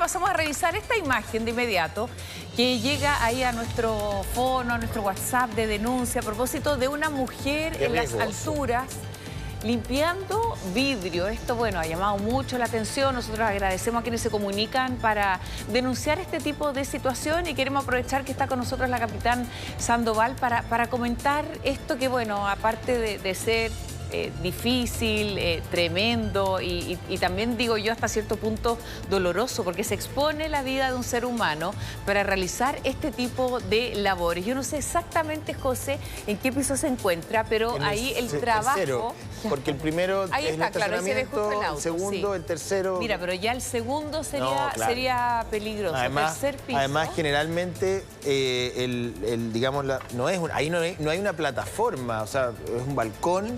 pasamos a revisar esta imagen de inmediato que llega ahí a nuestro fono, a nuestro WhatsApp de denuncia a propósito de una mujer en las alturas limpiando vidrio. Esto, bueno, ha llamado mucho la atención. Nosotros agradecemos a quienes se comunican para denunciar este tipo de situación y queremos aprovechar que está con nosotros la capitán Sandoval para comentar esto que, bueno, aparte de ser difícil, tremendo y también, digo yo, hasta cierto punto doloroso, porque se expone la vida de un ser humano para realizar este tipo de labores. Yo no sé exactamente, José, en qué piso se encuentra, pero ahí el trabajo... Tercero, porque el primero ahí es está, el claro, ese ve justo el auto, el segundo, sí. El tercero... Mira, pero ya el segundo sería, No, claro. sería peligroso. Además, Tercer piso. además generalmente, digamos, ahí no hay una plataforma, o sea, es un balcón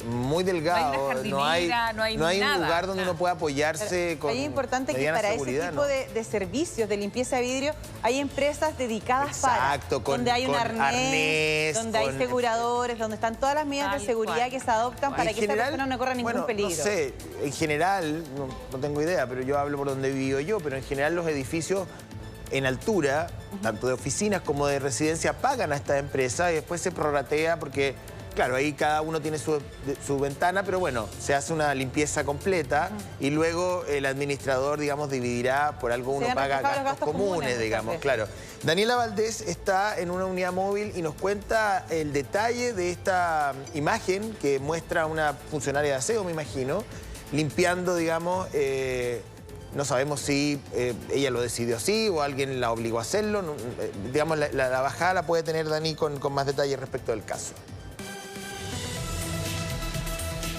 muy delgado. No hay un nada, lugar donde nada. uno pueda apoyarse con Ahí es importante que mediana para seguridad, ese tipo de servicios de limpieza de vidrio hay empresas dedicadas Exacto, donde hay un con arnés, donde hay aseguradores, donde están todas las medidas de seguridad que se adoptan para que esta persona no corra ningún peligro. No sé, en general, no tengo idea, pero yo hablo por donde vivo yo, pero en general los edificios en altura, tanto de oficinas como de residencia, pagan a esta empresa y después se prorratea porque... Claro, ahí cada uno tiene su ventana, pero bueno, se hace una limpieza completa y luego el administrador, digamos, dividirá, por algo uno paga gastos comunes, digamos, claro. Daniela Valdés está en una unidad móvil y nos cuenta el detalle de esta imagen que muestra a una funcionaria de aseo, me imagino, limpiando, digamos... No sabemos si ella lo decidió así o alguien la obligó a hacerlo. Digamos, la bajada la puede tener Dani con más detalle respecto del caso.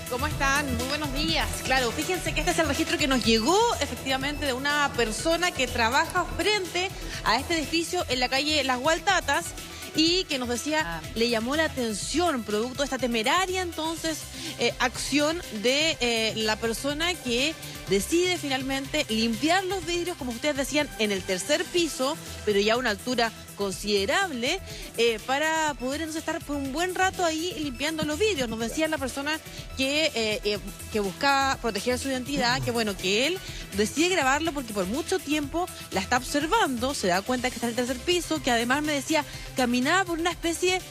¿Cómo están? Muy buenos días. Claro, fíjense que este es el registro que nos llegó efectivamente de una persona que trabaja frente a este edificio en la calle Las Gualtatas y que nos decía, le llamó la atención producto de esta temeraria entonces acción de la persona que decide finalmente limpiar los vidrios, como ustedes decían, en el tercer piso, pero ya a una altura considerable, para poder entonces estar por un buen rato ahí limpiando los vidrios. Nos decía la persona que buscaba proteger su identidad, que bueno, que él decide grabarlo porque por mucho tiempo la está observando, se da cuenta que está en el tercer piso, que además me decía, caminaba por una especie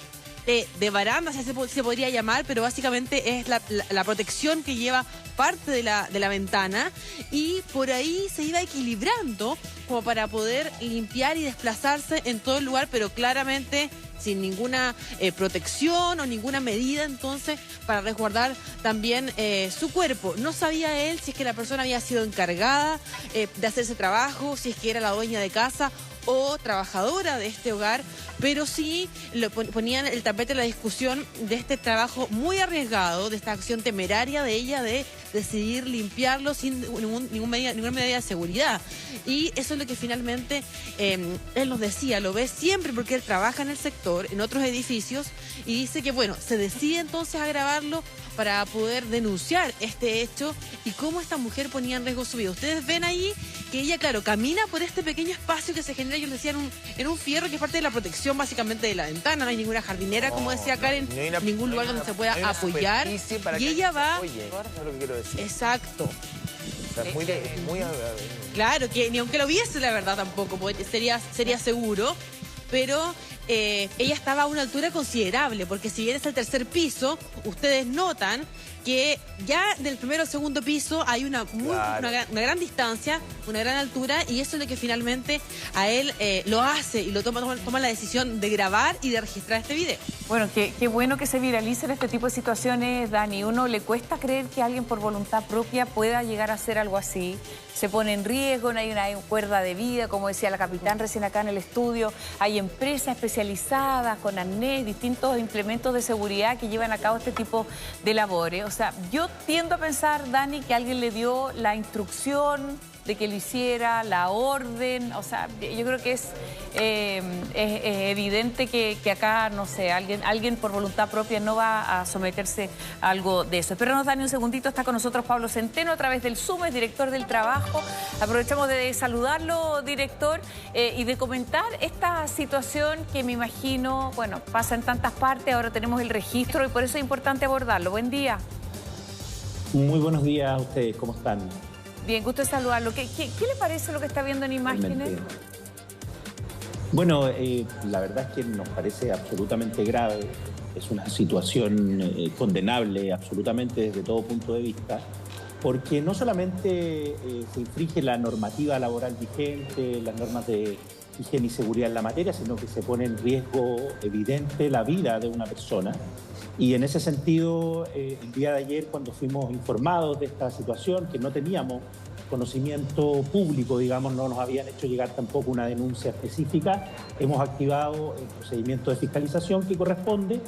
de baranda, si se podría llamar, pero básicamente es la protección que lleva parte de la ventana y por ahí se iba equilibrando como para poder limpiar y desplazarse en todo el lugar, pero claramente sin ninguna protección o ninguna medida entonces para resguardar también su cuerpo. No sabía él si es que la persona había sido encargada de hacer ese trabajo, si es que era la dueña de casa o trabajadora de este hogar, pero sí ponían el tapete en la discusión de este trabajo muy arriesgado, de esta acción temeraria de ella de decidir limpiarlo sin ninguna medida de seguridad. Y eso es lo que finalmente él nos decía, lo ve siempre porque él trabaja en el sector, en otros edificios, y dice que bueno, se decide entonces a grabarlo para poder denunciar este hecho y cómo esta mujer ponía en riesgo su vida. Ustedes ven ahí que ella, claro, camina por este pequeño espacio que se genera, yo les decía, en un fierro que es parte de la protección básicamente de la ventana. No hay ninguna jardinera, como decía Karen, ningún lugar donde se pueda apoyar. Y ella va... es lo que quiero decir. Exacto. O sea, muy claro, que ni aunque lo viese, la verdad, tampoco sería seguro, pero... ella estaba a una altura considerable, porque si bien es el tercer piso, ustedes notan que ya del primero al segundo piso hay una gran distancia, una gran altura, y eso es lo que finalmente a él lo hace y lo toma la decisión de grabar y de registrar este video. Bueno, qué bueno que se viralicen este tipo de situaciones, Dani. Uno le cuesta creer que alguien por voluntad propia pueda llegar a hacer algo así. Se pone en riesgo, no hay una cuerda de vida, como decía la capitán recién acá en el estudio. Hay empresas especializadas con arnés, distintos implementos de seguridad que llevan a cabo este tipo de labores. O sea, yo tiendo a pensar, Dani, que alguien le dio la instrucción de que lo hiciera, la orden. O sea, yo creo que es evidente que acá, no sé, alguien por voluntad propia no va a someterse a algo de eso. Espéranos, Dani, un segundito. Está con nosotros Pablo Centeno a través del Zoom, es director del trabajo. Aprovechamos de saludarlo, director, y de comentar esta situación que me imagino, bueno, pasa en tantas partes. Ahora tenemos el registro y por eso es importante abordarlo. Buen día. Muy buenos días a ustedes, ¿cómo están? Bien, gusto de saludarlo. ¿Qué le parece lo que está viendo en imágenes? Bueno, la verdad es que nos parece absolutamente grave. Es una situación condenable absolutamente desde todo punto de vista, porque no solamente se infringe la normativa laboral vigente, las normas de higiene y seguridad en la materia, sino que se pone en riesgo evidente la vida de una persona. Y en ese sentido, el día de ayer, cuando fuimos informados de esta situación, que no teníamos conocimiento público, digamos, no nos habían hecho llegar tampoco una denuncia específica, hemos activado el procedimiento de fiscalización que corresponde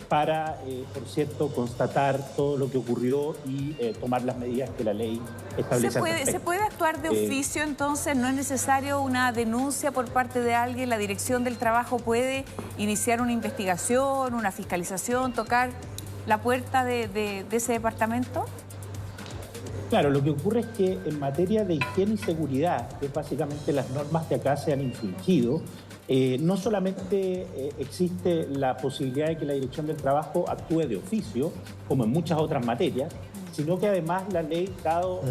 para, por cierto, constatar todo lo que ocurrió y tomar las medidas que la ley establece. ¿Se puede actuar de oficio entonces? ¿No es necesario una denuncia por parte de alguien? ¿La Dirección del Trabajo puede iniciar una investigación, una fiscalización, tocar la puerta de ese departamento? Claro, lo que ocurre es que en materia de higiene y seguridad, que es básicamente las normas que acá se han infringido, no solamente existe la posibilidad de que la Dirección del Trabajo actúe de oficio, como en muchas otras materias, sino que además la ley, dado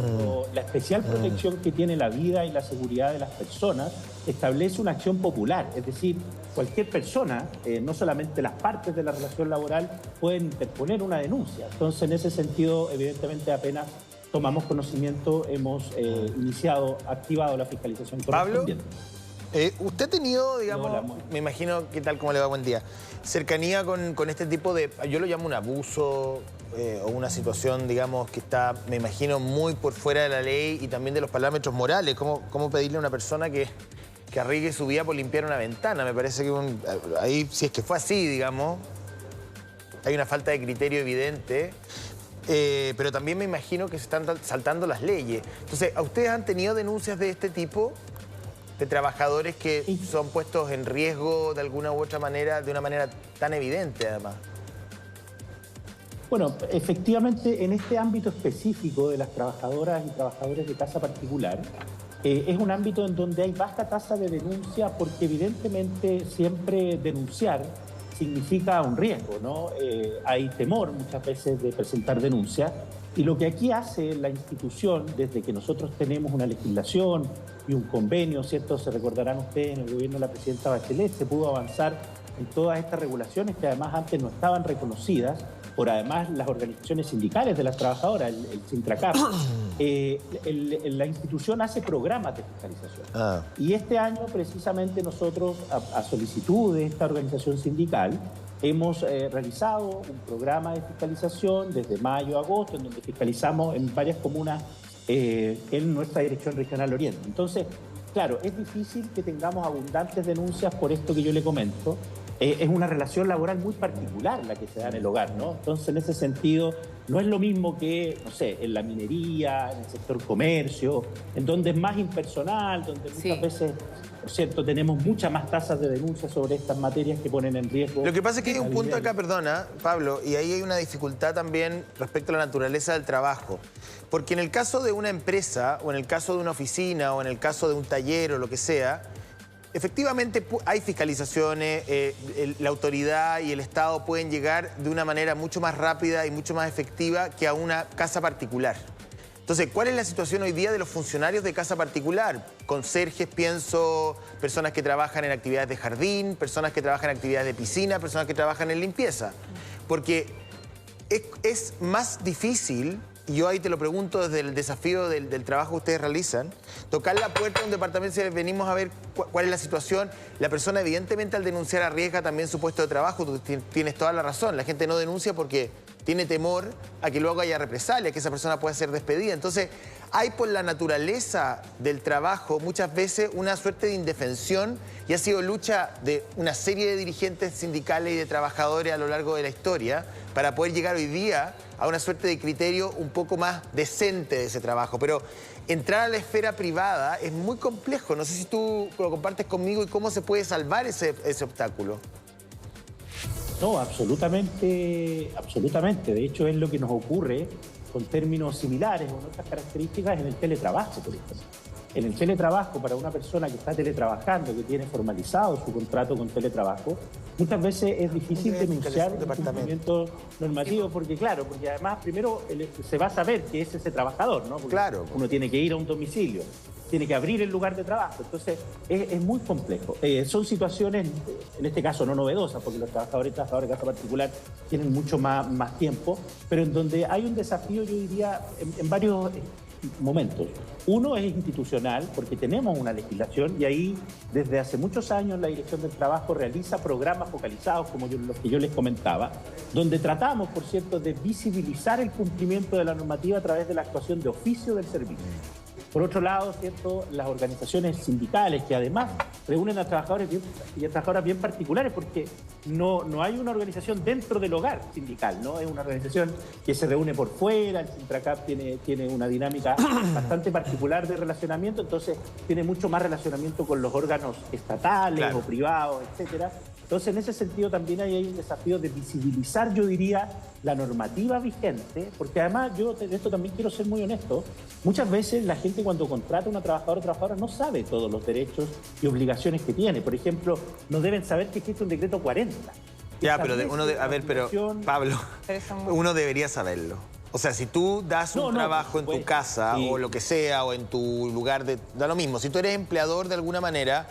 la especial protección que tiene la vida y la seguridad de las personas, establece una acción popular. Es decir, cualquier persona, no solamente las partes de la relación laboral, pueden interponer una denuncia. Entonces, en ese sentido, evidentemente, apenas tomamos conocimiento, hemos activado la fiscalización correspondiente. Pablo, usted ha tenido, digamos, me imagino, ¿qué tal, cómo le va? Buen día, cercanía con este tipo de, yo lo llamo un abuso o una situación, digamos, que está, me imagino, muy por fuera de la ley y también de los parámetros morales. ¿Cómo pedirle a una persona que arriesgue su vida por limpiar una ventana? Me parece que ahí, si es que fue así, digamos, hay una falta de criterio evidente. Pero también me imagino que se están saltando las leyes. Entonces, ¿a ustedes han tenido denuncias de este tipo? De trabajadores que son puestos en riesgo de alguna u otra manera, de una manera tan evidente además. Bueno, efectivamente, en este ámbito específico de las trabajadoras y trabajadores de casa particular, es un ámbito en donde hay baja tasa de denuncia porque evidentemente siempre denunciar significa un riesgo, ¿no? Hay temor muchas veces de presentar denuncias y lo que aquí hace la institución, desde que nosotros tenemos una legislación y un convenio, ¿cierto? Se recordarán ustedes, en el gobierno de la presidenta Bachelet se pudo avanzar en todas estas regulaciones que además antes no estaban reconocidas por además las organizaciones sindicales de las trabajadoras, el Sintracap. La institución hace programas de fiscalización. Y este año precisamente nosotros, a solicitud de esta organización sindical, hemos realizado un programa de fiscalización desde mayo a agosto, en donde fiscalizamos en varias comunas en nuestra Dirección Regional Oriente. Entonces, claro, es difícil que tengamos abundantes denuncias por esto que yo le comento. Es una relación laboral muy particular la que se da en el hogar, ¿no? Entonces, en ese sentido, no es lo mismo que, no sé, en la minería, en el sector comercio, en donde es más impersonal, donde muchas veces, por cierto, tenemos muchas más tasas de denuncia sobre estas materias que ponen en riesgo. Lo que pasa es que hay un punto acá, perdona, Pablo, y ahí hay una dificultad también respecto a la naturaleza del trabajo. Porque en el caso de una empresa, o en el caso de una oficina, o en el caso de un taller o lo que sea, efectivamente hay fiscalizaciones, la autoridad y el Estado pueden llegar de una manera mucho más rápida y mucho más efectiva que a una casa particular. Entonces, ¿cuál es la situación hoy día de los funcionarios de casa particular? Conserjes, pienso, personas que trabajan en actividades de jardín, personas que trabajan en actividades de piscina, personas que trabajan en limpieza. Porque es más difícil, y yo ahí te lo pregunto desde el desafío del trabajo que ustedes realizan, tocar la puerta de un departamento si venimos a ver cuál es la situación. La persona evidentemente al denunciar arriesga también su puesto de trabajo, tú tienes toda la razón. La gente no denuncia porque tiene temor a que luego haya represalia, que esa persona pueda ser despedida. Entonces, hay por la naturaleza del trabajo muchas veces una suerte de indefensión y ha sido lucha de una serie de dirigentes sindicales y de trabajadores a lo largo de la historia para poder llegar hoy día a una suerte de criterio un poco más decente de ese trabajo. Pero entrar a la esfera privada es muy complejo. No sé si tú lo compartes conmigo y cómo se puede salvar ese obstáculo. No, absolutamente, absolutamente. De hecho, es lo que nos ocurre con términos similares o otras características en el teletrabajo, por ejemplo. En el teletrabajo, para una persona que está teletrabajando, que tiene formalizado su contrato con teletrabajo, muchas veces es difícil denunciar el cumplimiento normativo, porque claro, porque además primero se va a saber que es ese trabajador, ¿no? Porque claro, uno tiene que ir a un domicilio, tiene que abrir el lugar de trabajo, entonces es muy complejo. Son situaciones, en este caso no novedosas, porque los trabajadores y trabajadoras de casa particular tienen mucho más tiempo, pero en donde hay un desafío, yo diría, en varios momentos. Uno es institucional, porque tenemos una legislación y ahí desde hace muchos años la Dirección del Trabajo realiza programas focalizados, como los que yo les comentaba, donde tratamos, por cierto, de visibilizar el cumplimiento de la normativa a través de la actuación de oficio del servicio. Por otro lado, ¿cierto?, las organizaciones sindicales, que además reúnen a trabajadores y a trabajadoras bien particulares, porque no hay una organización dentro del hogar sindical, ¿no? Es una organización que se reúne por fuera. El Sintracap tiene una dinámica bastante particular de relacionamiento, entonces tiene mucho más relacionamiento con los órganos estatales o privados, etcétera. Entonces, en ese sentido también hay un desafío de visibilizar, yo diría, la normativa vigente, porque además yo de esto también quiero ser muy honesto. Muchas veces la gente cuando contrata a una trabajadora o trabajadora no sabe todos los derechos y obligaciones que tiene. Por ejemplo, no deben saber que existe un decreto 40. Ya, pero Pablo, uno debería saberlo. O sea, si tú das un trabajo en tu casa o lo que sea, o en tu lugar da lo mismo. Si tú eres empleador de alguna manera,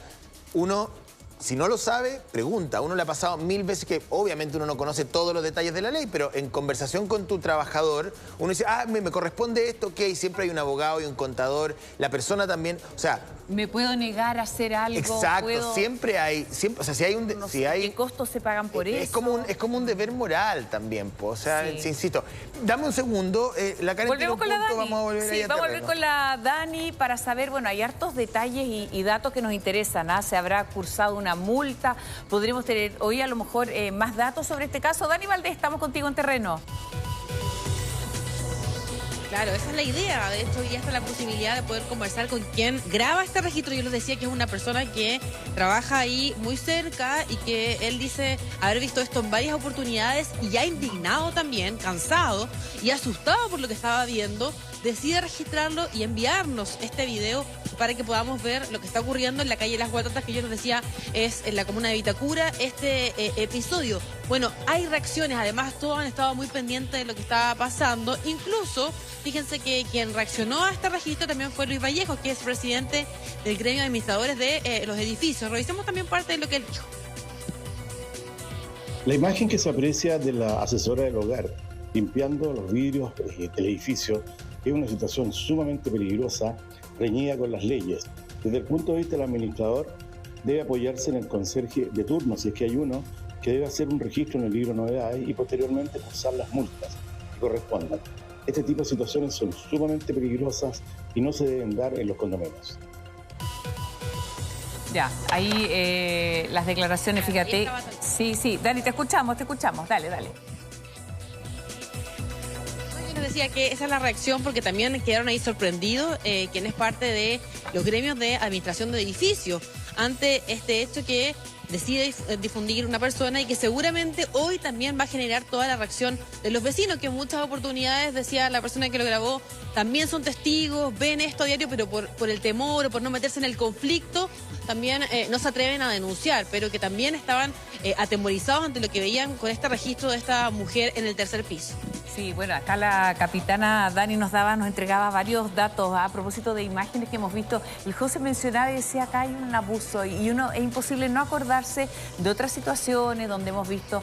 uno, si no lo sabe, pregunta. Uno le ha pasado 1000 veces que obviamente uno no conoce todos los detalles de la ley, pero en conversación con tu trabajador, uno dice, me corresponde esto, ok, siempre hay un abogado y un contador, la persona también, o sea... ¿Me puedo negar a hacer algo? Exacto, siempre hay, o sea, si hay un... ¿Qué costos se pagan por eso? Es como un deber moral también, o sea, insisto. Dame un segundo, la Karen volvemos con la Dani. Vamos a volver vamos a volver con la Dani para saber, bueno, hay hartos detalles y datos que nos interesan, ¿ah? Se habrá cursado una multa, podremos tener hoy a lo mejor más datos sobre este caso. Dani Valdés, estamos contigo en terreno. Claro, esa es la idea. De hecho, ya está la posibilidad de poder conversar con quien graba este registro. Yo les decía que es una persona que trabaja ahí muy cerca y que él dice haber visto esto en varias oportunidades y ya indignado también, cansado y asustado por lo que estaba viendo, decide registrarlo y enviarnos este video para que podamos ver lo que está ocurriendo en la calle Las Guatatas, que yo les decía es en la comuna de Vitacura, este episodio. Bueno, hay reacciones, además todos han estado muy pendientes de lo que estaba pasando, incluso... Fíjense que quien reaccionó a este registro también fue Luis Vallejo, que es presidente del gremio de administradores de los edificios. Revisemos también parte de lo que él dijo. La imagen que se aprecia de la asesora del hogar limpiando los vidrios del edificio es una situación sumamente peligrosa, reñida con las leyes. Desde el punto de vista del administrador, debe apoyarse en el conserje de turno, si es que hay uno, que debe hacer un registro en el libro de novedades y posteriormente cursar las multas que correspondan. Este tipo de situaciones son sumamente peligrosas y no se deben dar en los condominios. Ya, ahí las declaraciones, fíjate. Sí, Dani, te escuchamos, dale. Yo les decía que esa es la reacción porque también quedaron ahí sorprendidos quien es parte de los gremios de administración de edificios ante este hecho que decide difundir una persona y que seguramente hoy también va a generar toda la reacción de los vecinos, que en muchas oportunidades, decía la persona que lo grabó, también son testigos, ven esto a diario, pero por el temor o por no meterse en el conflicto, también no se atreven a denunciar, pero que también estaban atemorizados ante lo que veían con este registro de esta mujer en el tercer piso. Sí, bueno, acá la capitana Dani nos entregaba varios datos a propósito de imágenes que hemos visto. El José mencionaba y decía, acá hay un abuso y uno es imposible no acordarse de otras situaciones donde hemos visto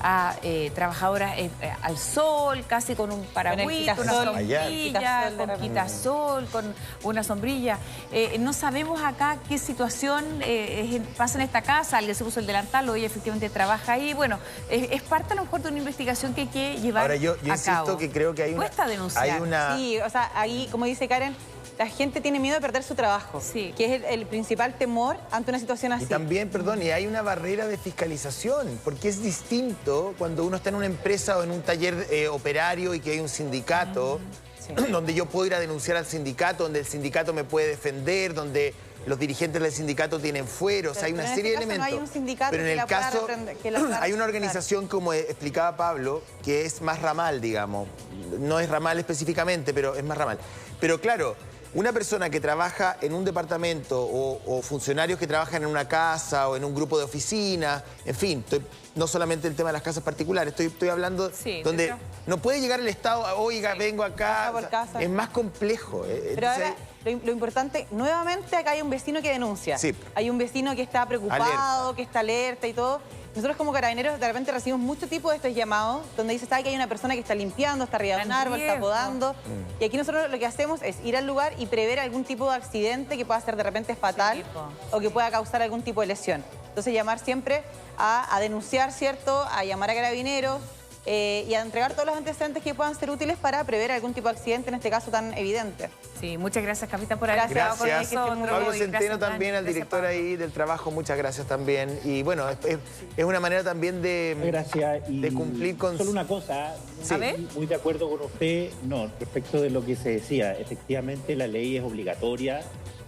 a trabajadoras al sol, casi con un paragüita, una sombrilla, con quitasol, con una sombrilla. No sabemos acá qué situación pasa en esta casa, alguien se puso el delantal, hoy efectivamente trabaja ahí. Bueno, es parte a lo mejor de una investigación que hay que llevar Ahora, yo a cabo. insisto que creo que hay Cuesta denunciar. Sí, o sea, ahí, como dice Karen, la gente tiene miedo de perder su trabajo, que es el principal temor ante una situación así. Y también, perdón, y hay una barrera de fiscalización, porque es distinto cuando uno está en una empresa o en un taller operario y que hay un sindicato, donde yo puedo ir a denunciar al sindicato, donde el sindicato me puede defender, donde los dirigentes del sindicato tienen fueros, hay una serie de elementos. No hay un sindicato pero en el caso hay una organización, como explicaba Pablo, que es más ramal, digamos. No es ramal específicamente, pero es más ramal. Pero claro, una persona que trabaja en un departamento o funcionarios que trabajan en una casa o en un grupo de oficina, en fin, no solamente el tema de las casas particulares, estoy hablando donde no puede llegar el Estado, oiga, vengo acá, casa. Es más complejo. Pero ahora, lo importante, nuevamente acá hay un vecino que denuncia. Sí. Hay un vecino que está preocupado, que está alerta y todo. Nosotros como carabineros de repente recibimos mucho tipo de estos llamados donde dice, ¿sabe que hay una persona que está limpiando, está arriba de un árbol, está podando? Y aquí nosotros lo que hacemos es ir al lugar y prever algún tipo de accidente que pueda ser de repente fatal o que pueda causar algún tipo de lesión. Entonces llamar siempre a denunciar, ¿cierto? A llamar a carabineros y a entregar todos los antecedentes que puedan ser útiles para prever algún tipo de accidente, en este caso tan evidente. Sí, muchas gracias, capitán, por haber estado con nosotros. Pablo Centeno también, al director ahí del trabajo, muchas gracias también. Y bueno, es una manera también de cumplir con... Solo una cosa, muy de acuerdo con usted, respecto de lo que se decía, efectivamente la ley es obligatoria,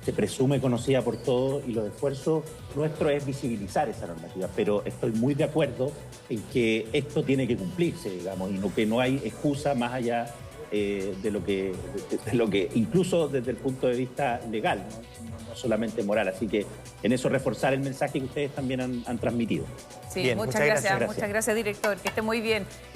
se presume conocida por todos y los esfuerzos nuestros es visibilizar esa normativa, pero estoy muy de acuerdo en que esto tiene que cumplirse, digamos, y que no hay excusa más allá de lo que incluso desde el punto de vista legal, no solamente moral. Así que en eso reforzar el mensaje que ustedes también han transmitido. Sí, bien, muchas gracias, director, que esté muy bien.